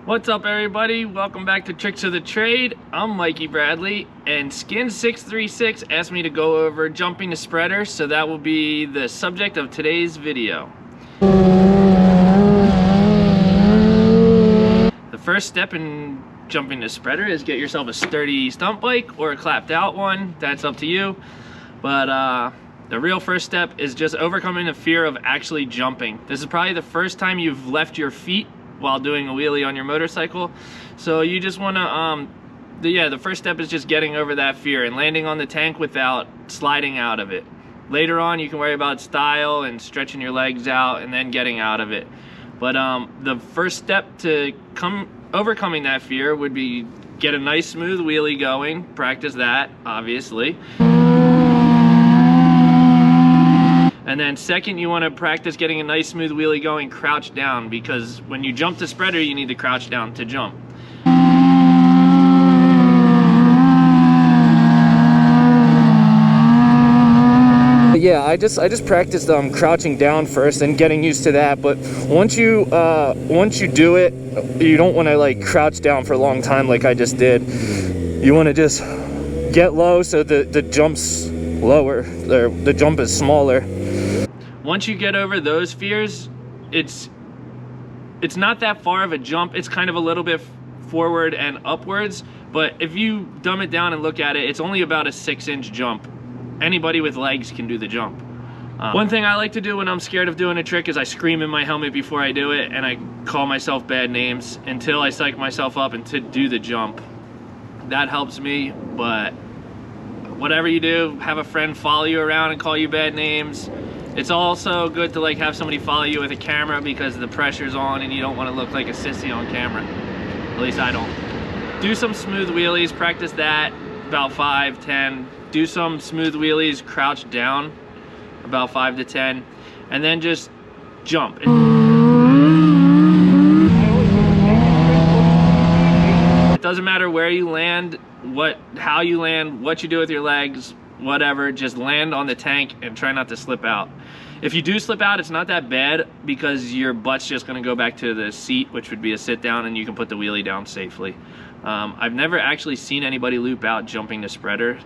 What's up, everybody? Welcome back to Tricks of the Trade. I'm Mikey Bradley, and Skin636 asked me to go over jumping to spreader, so that will be the subject of today's video. The first step in jumping to spreader is get yourself a sturdy stunt bike or a clapped out one. That's up to you. But the real first step is just overcoming the fear of actually jumping. This is probably the first time you've left your feet while doing a wheelie on your motorcycle, so you just want to the first step is just getting over that fear and landing on the tank without sliding out of it. Later on you can worry about style and stretching your legs out and then getting out of it, but the first step to overcoming that fear would be get a nice smooth wheelie going. Practice that, obviously. And then second, you want to practice getting a nice smooth wheelie going crouched down, because when you jump to spreader, you need to crouch down to jump. Yeah, I just practiced crouching down first and getting used to that. But once you do it, you don't want to like crouch down for a long time like I just did. You want to just get low so the jump's lower, or the jump is smaller. Once you get over those fears, it's not that far of a jump. It's kind of a little bit forward and upwards, but if you dumb it down and look at it, it's only about a 6-inch jump. Anybody with legs can do the jump. One thing I like to do when I'm scared of doing a trick is I scream in my helmet before I do it, and I call myself bad names until I psych myself up and to do the jump. That helps me, but whatever you do, have a friend follow you around and call you bad names. It's also good to like have somebody follow you with a camera, because the pressure's on and you don't want to look like a sissy on camera. At least I don't. Do some smooth wheelies, practice that, about 5, 10. Do some smooth wheelies, crouch down, about 5 to 10, and then just jump. It doesn't matter where you land, how you land, what you do with your legs, whatever, just land on the tank and try not to slip out. If you do slip out, it's not that bad, because your butt's just going to go back to the seat, which would be a sit down, and you can put the wheelie down safely. I've never actually seen anybody loop out jumping to spreader,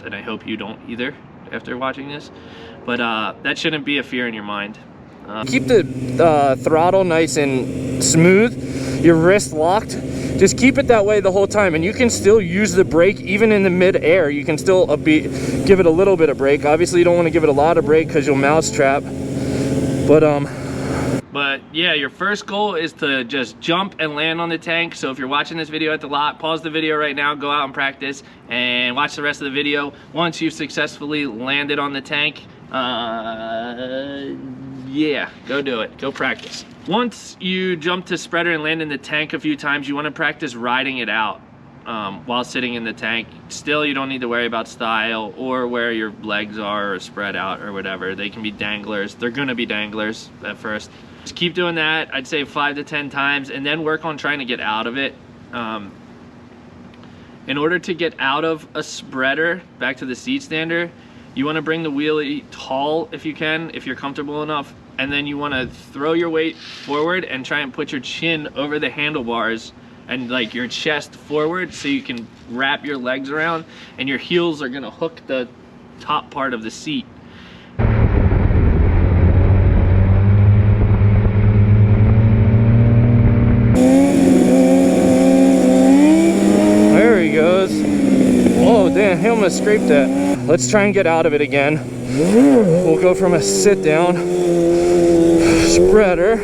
and I hope you don't either after watching this, but that shouldn't be a fear in your mind. Keep the throttle nice and smooth, your wrist locked. Just keep it that way the whole time, and you can still use the brake even in the mid-air. You can still give it a little bit of brake. Obviously you don't want to give it a lot of brake because you'll mousetrap, but yeah, your first goal is to just jump and land on the tank. So if you're watching this video at the lot, pause the video right now, go out and practice, and watch the rest of the video. Once you've successfully landed on the tank, yeah, go do it, go practice. Once you jump to spreader and land in the tank a few times, you want to practice riding it out while sitting in the tank. Still, you don't need to worry about style or where your legs are or spread out or whatever. They can be danglers. They're gonna be danglers at first. Just keep doing that, I'd say 5 to 10 times, and then work on trying to get out of it. In order to get out of a spreader, back to the seat stander, you want to bring the wheelie tall if you can, if you're comfortable enough, and then you want to throw your weight forward and try and put your chin over the handlebars and like your chest forward, so you can wrap your legs around and your heels are going to hook the top part of the seat. There he goes. Oh damn, he almost scraped that. Let's try and get out of it again. We'll go from a sit down spreader,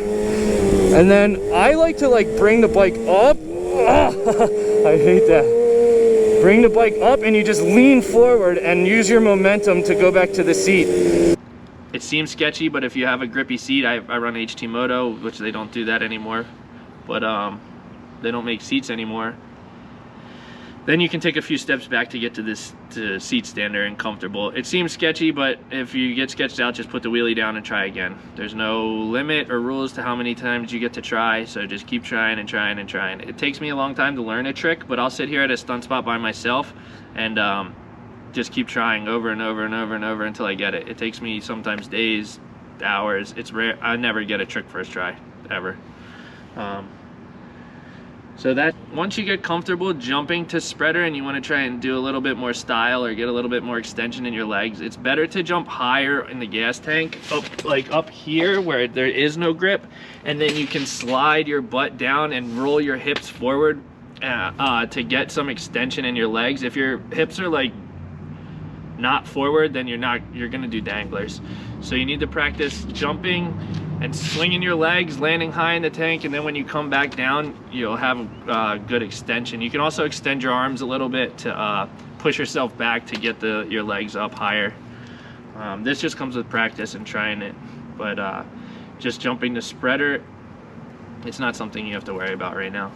and then I like to like bring the bike up. I hate that. Bring the bike up and you just lean forward and use your momentum to go back to the seat. It seems sketchy, but if you have a grippy seat, I run HT Moto, which they don't do that anymore, but they don't make seats anymore. Then you can take a few steps back to get to this seat stander and comfortable. It seems sketchy, but if you get sketched out, just put the wheelie down and try again. There's no limit or rules to how many times you get to try, so just keep trying and trying and trying. It takes me a long time to learn a trick, but I'll sit here at a stunt spot by myself and just keep trying over and over and over and over until I get it. It takes me sometimes days, hours. It's rare. I never get a trick first try, ever. So that once you get comfortable jumping to spreader and you want to try and do a little bit more style or get a little bit more extension in your legs, it's better to jump higher in the gas tank, up here where there is no grip, and then you can slide your butt down and roll your hips forward to get some extension in your legs. If your hips are like not forward, then you're gonna do danglers. So you need to practice jumping and swinging your legs, landing high in the tank, and then when you come back down, you'll have good extension. You can also extend your arms a little bit to push yourself back to get your legs up higher. This just comes with practice and trying it, but just jumping to spreader, it's not something you have to worry about right now.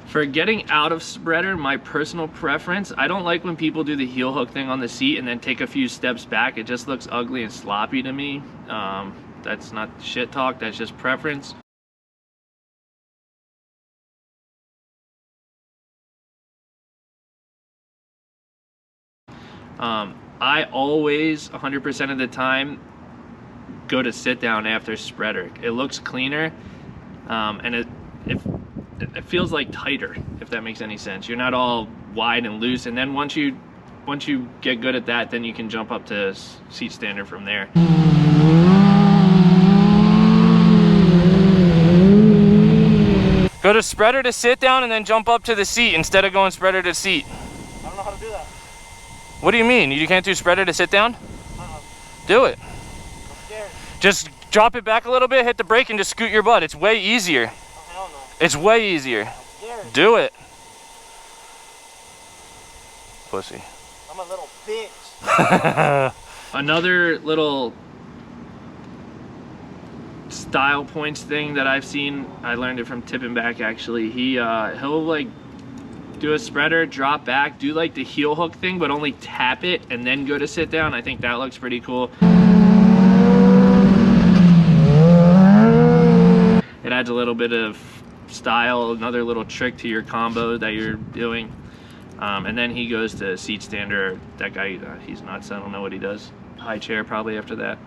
For getting out of spreader, my personal preference, I don't like when people do the heel hook thing on the seat and then take a few steps back. It just looks ugly and sloppy to me. That's not shit talk, that's just preference. I always, 100% of the time, go to sit down after spreader. It looks cleaner, and it feels like tighter, if that makes any sense. You're not all wide and loose, and then once you get good at that, then you can jump up to seat standard from there. Go to spreader to sit down and then jump up to the seat instead of going spreader to seat. I don't know how to do that. What do you mean? You can't do spreader to sit down? Do it. I'm scared. Just drop it back a little bit, hit the brake, and just scoot your butt. It's way easier. Oh, hell no. It's way easier. I'm scared. Do it. Pussy. I'm a little bitch. Another little style points thing that I've seen, I learned it from Tipping Back actually. He'll like do a spreader, drop back, do like the heel hook thing, but only tap it and then go to sit down. I think that looks pretty cool. It adds a little bit of style, another little trick to your combo that you're doing. And then he goes to seat stander. That guy, he's nuts. I don't know what he does. High chair probably after that.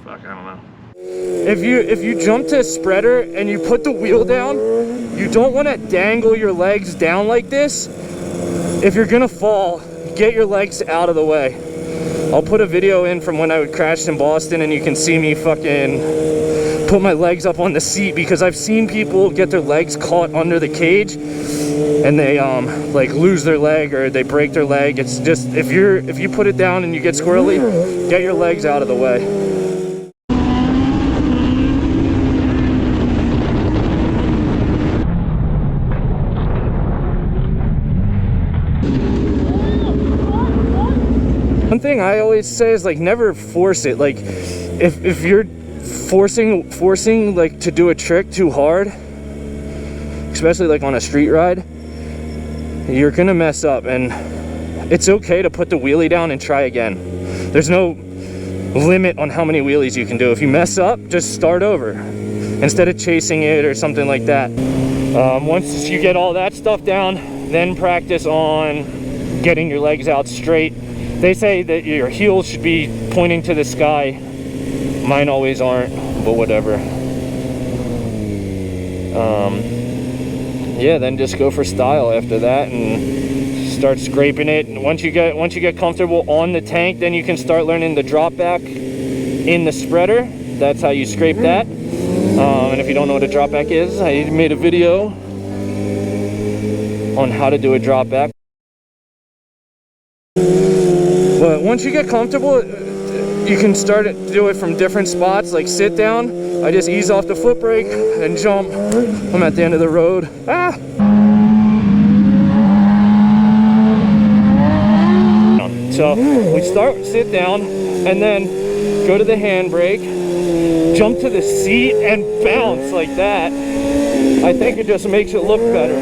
Fuck, I don't know. If you jump to spreader and you put the wheel down, you don't want to dangle your legs down like this. If you're gonna fall, get your legs out of the way. I'll put a video in from when I would crash in Boston and you can see me fucking put my legs up on the seat, because I've seen people get their legs caught under the cage and they like lose their leg or they break their leg. It's just, if you put it down and you get squirrely, get your legs out of the way. One thing I always say is like never force it. Like if you're forcing like to do a trick too hard, especially like on a street ride, you're gonna mess up, and it's okay to put the wheelie down and try again. There's no limit on how many wheelies you can do. If you mess up, just start over instead of chasing it or something like that. Once you get all that stuff down, then practice on getting your legs out straight. They say that your heels should be pointing to the sky. Mine always aren't, but whatever. Yeah, then just go for style after that and start scraping it. And once you get comfortable on the tank, then you can start learning the drop back in the spreader. That's how you scrape that. And if you don't know what a drop back is, I made a video on how to do a drop back. But once you get comfortable, you can start to do it from different spots, like sit down. I just ease off the foot brake and jump. I'm at the end of the road. Ah! So we start, sit down, and then go to the handbrake, jump to the seat, and bounce like that. I think it just makes it look better.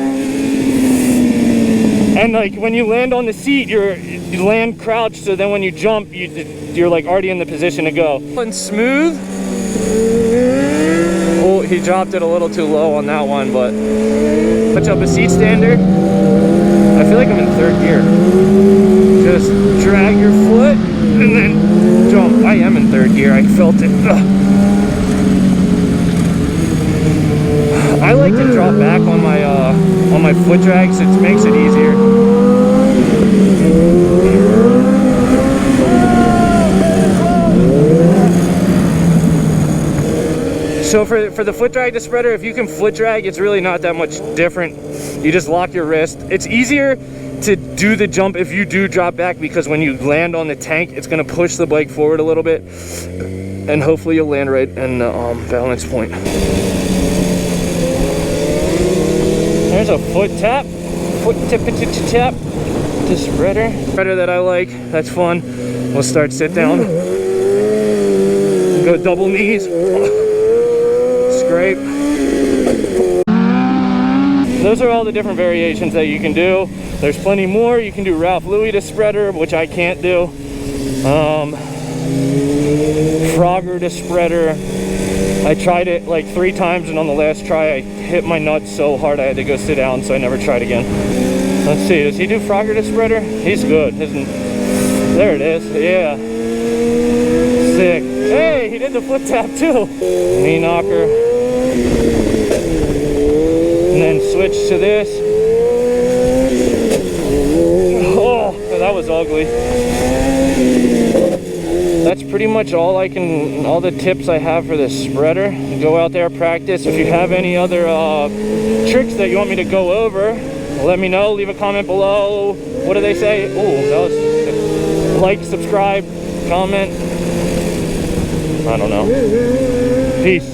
And like when you land on the seat, you land crouched, so then when you jump, you're like already in the position to go. And smooth. Oh, he dropped it a little too low on that one, but touch up a seat stander. I feel like I'm in third gear. Just drag your foot and then jump. I am in third gear. I felt it. Ugh. I like to drop back on my foot drags, it makes it easier. So for the foot drag to spreader, if you can foot drag, it's really not that much different. You just lock your wrist. It's easier to do the jump if you do drop back, because when you land on the tank, it's gonna push the bike forward a little bit, and hopefully you'll land right in the balance point. There's a foot tap, foot tip tap to spreader. Spreader that I like, that's fun. We'll start sit down. Go double knees. Scrape. Those are all the different variations that you can do. There's plenty more. You can do Ralph Lauder to spreader, which I can't do. Frogger to spreader. I tried it like 3 times, and on the last try I hit my nuts so hard I had to go sit down, so I never tried again. Let's see, does he do Frogger to spreader? He's good, isn't? There it is, yeah. Sick. Hey, he did the foot tap too. Knee knocker. And then switch to this. Oh, that was ugly. That's pretty much all the tips I have for this spreader. Go out there, practice. If you have any other tricks that you want me to go over, let me know. Leave a comment below. What do they say? Oh, that was like, subscribe, comment. I don't know. Peace.